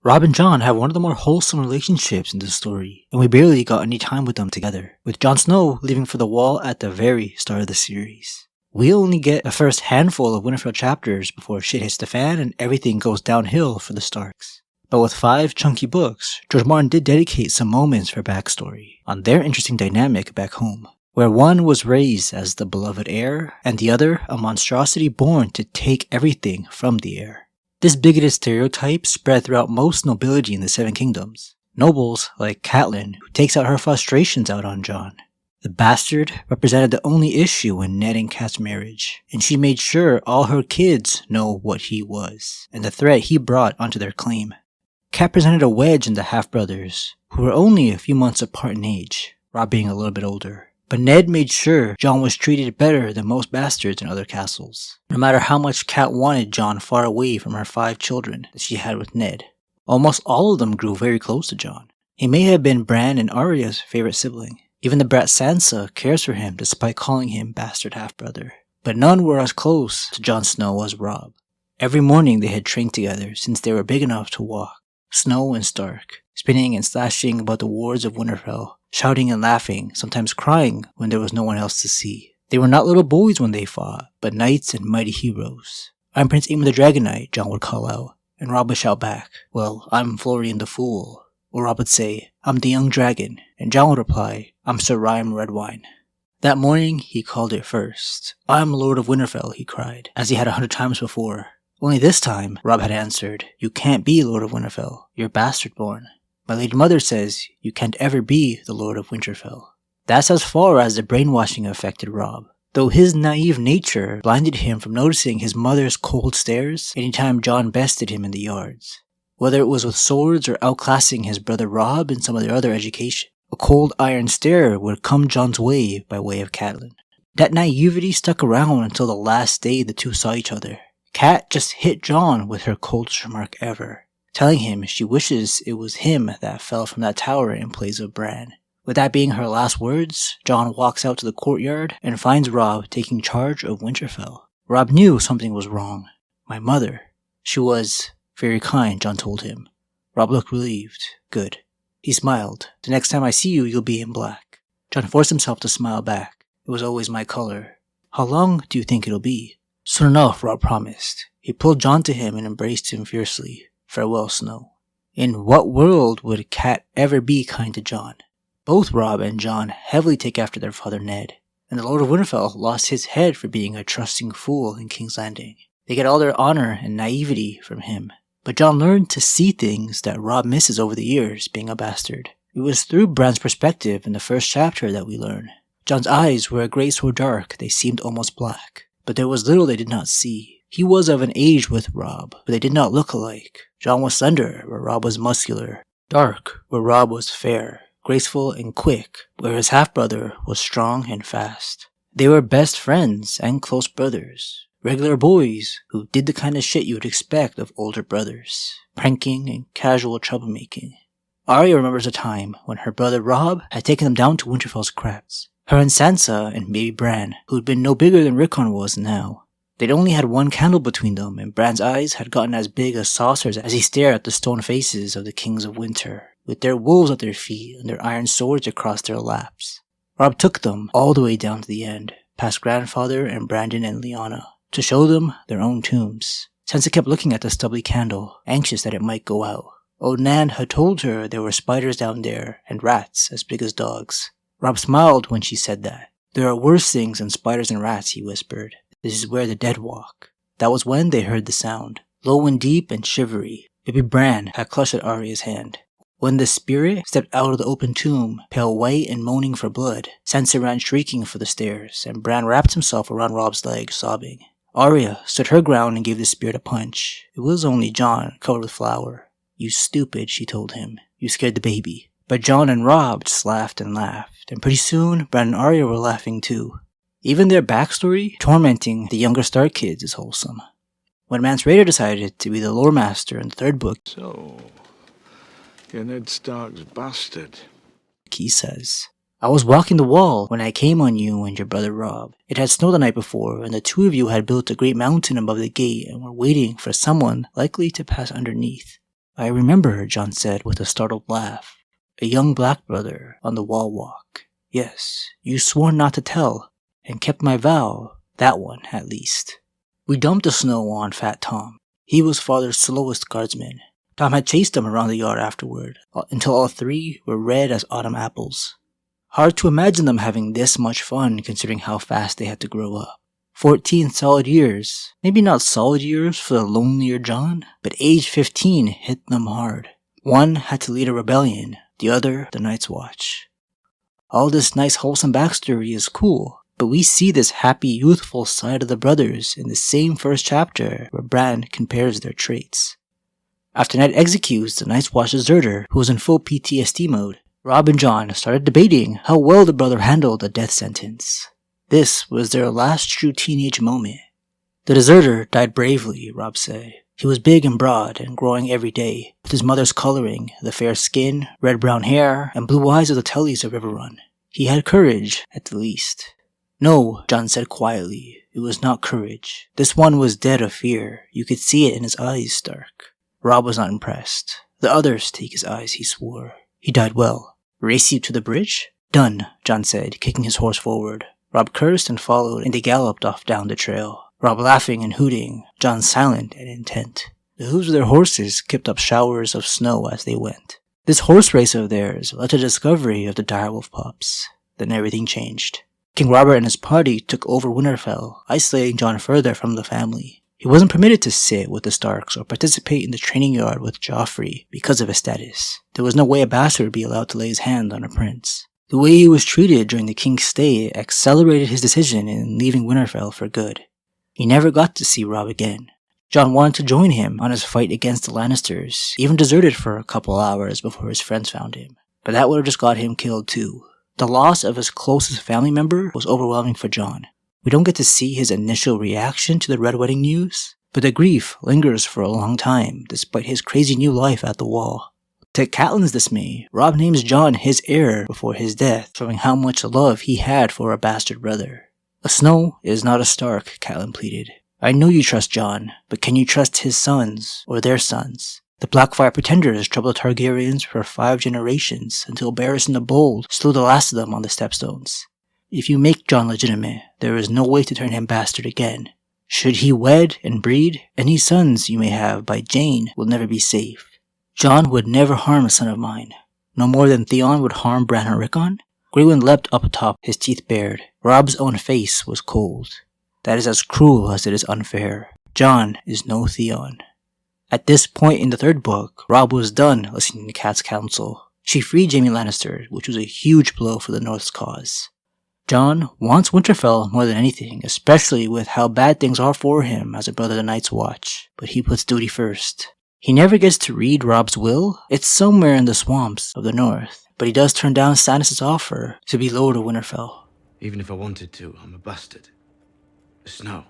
Robb and Jon have one of the more wholesome relationships in this story, and we barely got any time with them together, with Jon Snow leaving for the Wall at the very start of the series. We only get the first handful of Winterfell chapters before shit hits the fan and everything goes downhill for the Starks. But with 5 chunky books, George Martin did dedicate some moments for backstory on their interesting dynamic back home, where one was raised as the beloved heir, and the other a monstrosity born to take everything from the heir. This bigoted stereotype spread throughout most nobility in the Seven Kingdoms. Nobles like Catelyn, who takes out her frustrations out on Jon. The bastard represented the only issue in Ned and Cat's marriage, and she made sure all her kids know what he was, and the threat he brought onto their claim. Cat presented a wedge in the half-brothers, who were only a few months apart in age, Robb being a little bit older. But Ned made sure Jon was treated better than most bastards in other castles, no matter how much Cat wanted Jon far away from her 5 children that she had with Ned. Almost all of them grew very close to Jon. He may have been Bran and Arya's favorite sibling. Even the brat Sansa cares for him despite calling him bastard half-brother. But none were as close to Jon Snow as Robb. Every morning they had trained together since they were big enough to walk. Snow and Stark, spinning and slashing about the wards of Winterfell, shouting and laughing, sometimes crying when there was no one else to see. They were not little boys when they fought, but knights and mighty heroes. "I'm Prince Aemon the Dragon Knight," Jon would call out, and Robb would shout back, "Well, I'm Florian the Fool." Or Robb would say, "I'm the young dragon," and Jon would reply, "I'm Sir Rime Redwine." That morning, he called it first. "I'm Lord of Winterfell," he cried, as he had 100 times before. Only this time, Robb had answered, "You can't be Lord of Winterfell. You're bastard-born. My lady mother says you can't ever be the Lord of Winterfell." That's as far as the brainwashing affected Robb, though his naive nature blinded him from noticing his mother's cold stares anytime Jon bested him in the yards. Whether it was with swords or outclassing his brother Robb in some of their other education, a cold iron stare would come Jon's way by way of Catelyn. That naivety stuck around until the last day the two saw each other. Cat just hit Jon with her coldest remark ever, telling him she wishes it was him that fell from that tower in place of Bran. With that being her last words, Jon walks out to the courtyard and finds Robb taking charge of Winterfell. Robb knew something was wrong. My mother. She was very kind, Jon told him. Robb looked relieved. Good. He smiled. "The next time I see you, you'll be in black." Jon forced himself to smile back. "It was always my color." "How long do you think it'll be?" "Soon enough," Robb promised. He pulled Jon to him and embraced him fiercely. "Farewell, Snow." In what world would Cat ever be kind to Jon? Both Robb and Jon heavily take after their father Ned, and the Lord of Winterfell lost his head for being a trusting fool in King's Landing. They get all their honor and naivety from him. But Jon learned to see things that Robb misses over the years, being a bastard. It was through Bran's perspective in the first chapter that we learn. Jon's eyes were a grey so dark they seemed almost black, but there was little they did not see. He was of an age with Robb, but they did not look alike. Jon was slender, where Robb was muscular. Dark, where Robb was fair. Graceful and quick, where his half-brother was strong and fast. They were best friends and close brothers. Regular boys who did the kind of shit you would expect of older brothers. Pranking and casual troublemaking. Arya remembers a time when her brother Robb had taken them down to Winterfell's crypts. Her and Sansa and baby Bran, who'd been no bigger than Rickon was now. They'd only had one candle between them, and Bran's eyes had gotten as big as saucers as he stared at the stone faces of the kings of winter, with their wolves at their feet and their iron swords across their laps. Robb took them all the way down to the end, past Grandfather and Brandon and Lyanna, to show them their own tombs. Sansa kept looking at the stubbly candle, anxious that it might go out. Old Nan had told her there were spiders down there and rats as big as dogs. Robb smiled when she said that. "There are worse things than spiders and rats," he whispered. "This is where the dead walk." That was when they heard the sound, low and deep and shivery. Baby Bran had clutched at Arya's hand. When the spirit stepped out of the open tomb, pale white and moaning for blood, Sansa ran shrieking for the stairs, and Bran wrapped himself around Robb's leg, sobbing. Arya stood her ground and gave the spirit a punch. It was only Jon, covered with flour. "You stupid," she told him. "You scared the baby." But Jon and Robb just laughed and laughed, and pretty soon Bran and Arya were laughing too. Even their backstory, tormenting the younger Stark kids, is wholesome. When Mance Rayder decided to be the lore master in the 3rd book, "So, you're Ned Stark's bastard," he says, "I was walking the wall when I came on you and your brother Robb. It had snowed the night before, and the two of you had built a great mountain above the gate and were waiting for someone likely to pass underneath. I remember, Jon said with a startled laugh. A young black brother on the wall walk. Yes, you swore not to tell, and kept my vow, that one at least. We dumped the snow on Fat Tom. He was father's slowest guardsman. Tom had chased him around the yard afterward, until all three were red as autumn apples. Hard to imagine them having this much fun considering how fast they had to grow up. 14 solid years. Maybe not solid years for the lonelier Jon, but age 15 hit them hard. One had to lead a rebellion, the other the Night's Watch. All this nice wholesome backstory is cool, but we see this happy youthful side of the brothers in the same first chapter where Bran compares their traits. After Ned executes the Night's Watch deserter who was in full PTSD mode, Robb and Jon started debating how well the brother handled a death sentence. This was their last true teenage moment. The deserter died bravely, Robb said. He was big and broad and growing every day, with his mother's coloring, the fair skin, red-brown hair, and blue eyes of the Tullys of Riverrun. He had courage, at the least. No, Jon said quietly. It was not courage. This one was dead of fear. You could see it in his eyes, Stark. Robb was not impressed. The others take his eyes, he swore. He died well. Race you to the bridge? Done, Jon said, kicking his horse forward. Robb cursed and followed, and they galloped off down the trail. Robb laughing and hooting, Jon silent and intent. The hooves of their horses kept up showers of snow as they went. This horse race of theirs led to the discovery of the direwolf pups. Then everything changed. King Robert and his party took over Winterfell, isolating Jon further from the family. He wasn't permitted to sit with the Starks or participate in the training yard with Joffrey because of his status. There was no way a bastard would be allowed to lay his hand on a prince. The way he was treated during the king's stay accelerated his decision in leaving Winterfell for good. He never got to see Robb again. Jon wanted to join him on his fight against the Lannisters, even deserted for a couple hours before his friends found him. But that would have just got him killed too. The loss of his closest family member was overwhelming for Jon. We don't get to see his initial reaction to the Red Wedding news, but the grief lingers for a long time despite his crazy new life at the Wall. To Catelyn's dismay, Robb names Jon his heir before his death, showing how much love he had for a bastard brother. A Snow is not a Stark, Catelyn pleaded. I know you trust Jon, but can you trust his sons, or their sons? The Blackfire Pretenders troubled the Targaryens for 5 generations until Barristan the Bold slew the last of them on the Stepstones. If you make Jon legitimate, there is no way to turn him bastard again. Should he wed and breed, any sons you may have by Jane will never be safe. Jon would never harm a son of mine, no more than Theon would harm Bran and Rickon. Greywind leapt up atop, his teeth bared. Robb's own face was cold. That is as cruel as it is unfair. Jon is no Theon. At this point in the 3rd book, Robb was done listening to Kat's counsel. She freed Jaime Lannister, which was a huge blow for the North's cause. Jon wants Winterfell more than anything, especially with how bad things are for him as a brother of the Night's Watch, but he puts duty first. He never gets to read Robb's will. It's somewhere in the swamps of the North, but he does turn down Stannis' offer to be Lord of Winterfell. Even if I wanted to, I'm a bastard. The Snow.